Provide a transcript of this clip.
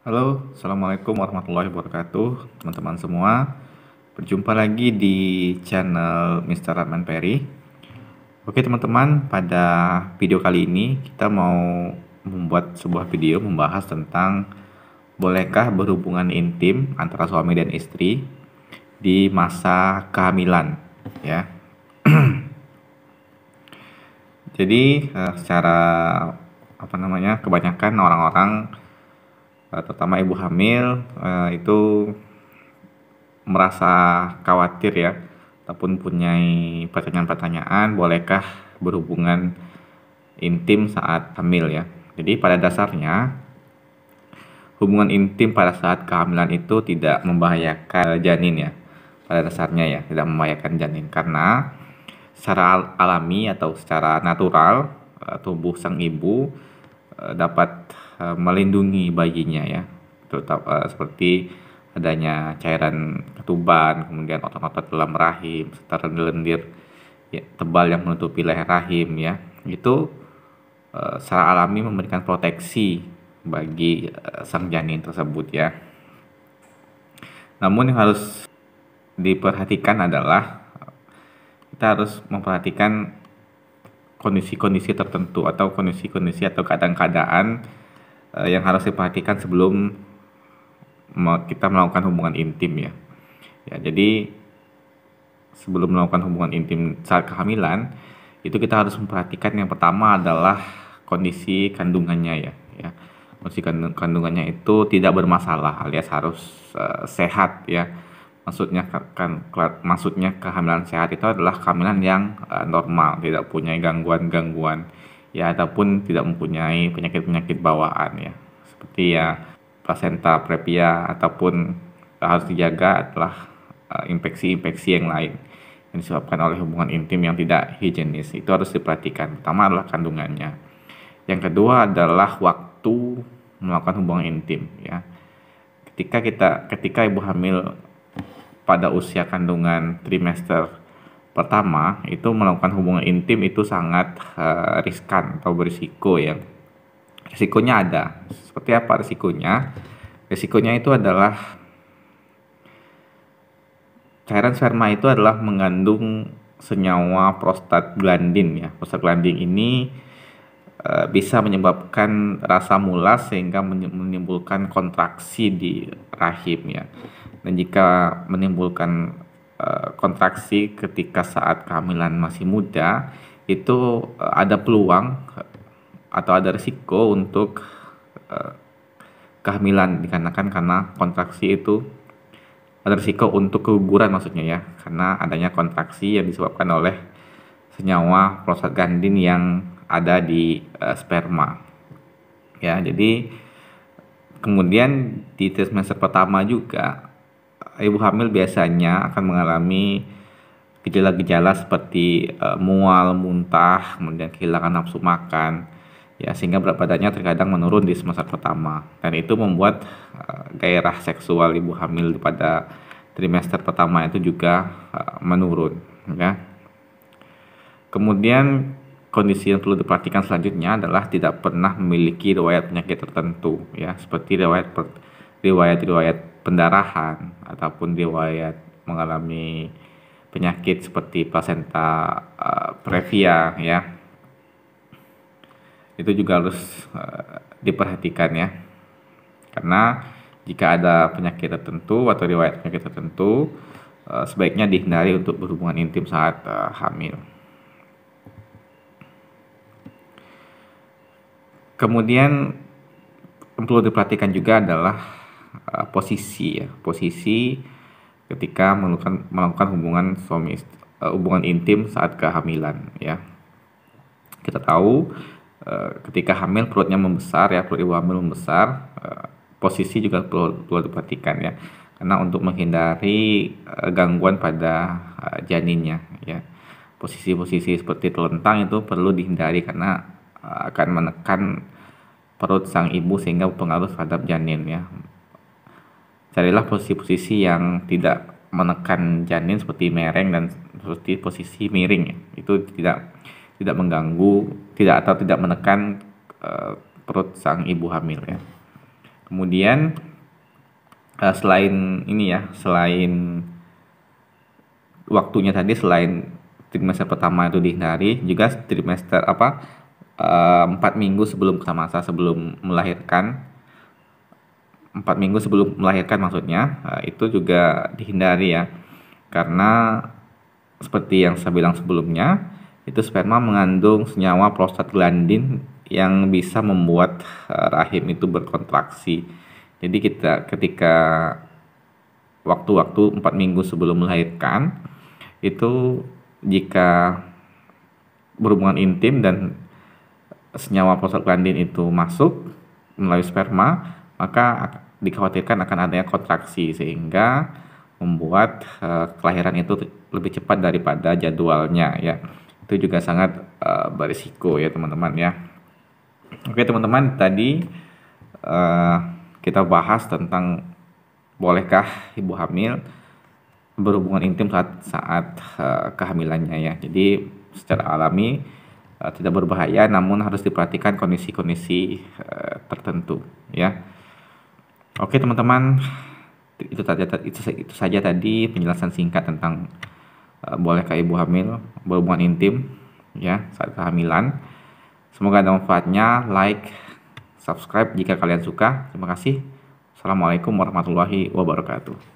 Halo, Assalamualaikum warahmatullahi wabarakatuh, teman-teman semua. Berjumpa lagi di channel Mr. Ratman Perry. Oke teman-teman, pada video kali ini kita mau membuat sebuah video membahas tentang bolehkah berhubungan intim antara suami dan istri di masa kehamilan, ya. Jadi secara kebanyakan orang-orang, terutama ibu hamil, itu merasa khawatir ya, ataupun punya pertanyaan-pertanyaan, bolehkah berhubungan intim saat hamil ya. Jadi pada dasarnya hubungan intim pada saat kehamilan itu tidak membahayakan janin ya. Pada dasarnya ya, tidak membahayakan janin karena secara alami atau secara natural tubuh sang ibu dapat melindungi bayinya ya, terutama seperti adanya cairan ketuban, kemudian otot-otot dalam rahim, serta lendir ya, tebal yang menutupi leher rahim ya. Itu secara alami memberikan proteksi bagi sang janin tersebut ya. Namun yang harus diperhatikan adalah kita harus memperhatikan kondisi-kondisi tertentu atau kondisi-kondisi atau keadaan-keadaan yang harus diperhatikan sebelum kita melakukan hubungan intim ya. Ya, jadi sebelum melakukan hubungan intim saat kehamilan itu kita harus memperhatikan yang pertama adalah kondisi kandungannya ya. Kondisi kandungannya itu tidak bermasalah alias harus sehat ya. Maksudnya kehamilan sehat itu adalah kehamilan yang normal, tidak punya gangguan-gangguan ya, ataupun tidak mempunyai penyakit-penyakit bawaan ya, seperti ya plasenta previa, ataupun harus dijaga adalah infeksi-infeksi yang lain yang disebabkan oleh hubungan intim yang tidak higienis. Itu harus diperhatikan. Pertama adalah kandungannya. Yang kedua adalah waktu melakukan hubungan intim ya. Ketika ibu hamil pada usia kandungan trimester pertama itu melakukan hubungan intim itu sangat riskan atau berisiko ya. Risikonya ada. Seperti apa risikonya? Risikonya itu adalah cairan sperma itu adalah mengandung senyawa prostaglandin ya. Prostaglandin ini bisa menyebabkan rasa mulas sehingga menimbulkan kontraksi di rahim ya. Dan jika menimbulkan kontraksi ketika saat kehamilan masih muda, itu ada peluang atau ada risiko untuk kehamilan dikarenakan karena kontraksi itu ada risiko untuk keguguran maksudnya ya, karena adanya kontraksi yang disebabkan oleh senyawa prostaglandin yang ada di sperma ya. Jadi kemudian di trimester pertama juga ibu hamil biasanya akan mengalami gejala-gejala seperti mual, muntah, kemudian kehilangan nafsu makan ya, sehingga berat badannya terkadang menurun di semester pertama, dan itu membuat gairah seksual ibu hamil pada trimester pertama itu juga menurun ya. Kemudian kondisi yang perlu diperhatikan selanjutnya adalah tidak pernah memiliki riwayat penyakit tertentu ya, seperti riwayat pendarahan ataupun riwayat mengalami penyakit seperti plasenta previa ya. Itu juga harus diperhatikan ya, karena jika ada penyakit tertentu atau riwayat penyakit tertentu sebaiknya dihindari untuk berhubungan intim saat hamil. Kemudian yang perlu diperhatikan juga adalah posisi ya, posisi ketika melakukan hubungan intim saat kehamilan ya. Kita tahu ketika hamil perutnya membesar ya, perut ibu hamil membesar, posisi juga perlu diperhatikan ya, karena untuk menghindari gangguan pada janinnya ya. Posisi-posisi seperti telentang itu perlu dihindari karena akan menekan perut sang ibu sehingga berpengaruh terhadap janin ya. Carilah posisi-posisi yang tidak menekan janin seperti mereng dan seperti posisi miring ya. Itu tidak mengganggu, tidak menekan perut sang ibu hamil ya. Kemudian selain ini ya, selain waktunya tadi, selain trimester pertama itu dihindari, juga trimester 4 minggu sebelum masa sebelum melahirkan, 4 minggu sebelum melahirkan maksudnya, itu juga dihindari ya, karena seperti yang saya bilang sebelumnya, itu sperma mengandung senyawa prostaglandin yang bisa membuat rahim itu berkontraksi. Jadi ketika waktu-waktu 4 minggu sebelum melahirkan itu, jika berhubungan intim dan senyawa prostaglandin itu masuk melalui sperma, maka dikhawatirkan akan adanya kontraksi sehingga membuat kelahiran itu lebih cepat daripada jadwalnya ya. Itu juga sangat berisiko ya teman-teman ya. Oke teman-teman, tadi kita bahas tentang bolehkah ibu hamil berhubungan intim saat kehamilannya ya. Jadi secara alami tidak berbahaya, namun harus diperhatikan kondisi-kondisi tertentu ya. Oke teman-teman, itu saja tadi penjelasan singkat tentang bolehkah ibu hamil berhubungan intim ya saat kehamilan. Semoga ada manfaatnya. Like, subscribe jika kalian suka. Terima kasih. Assalamualaikum warahmatullahi wabarakatuh.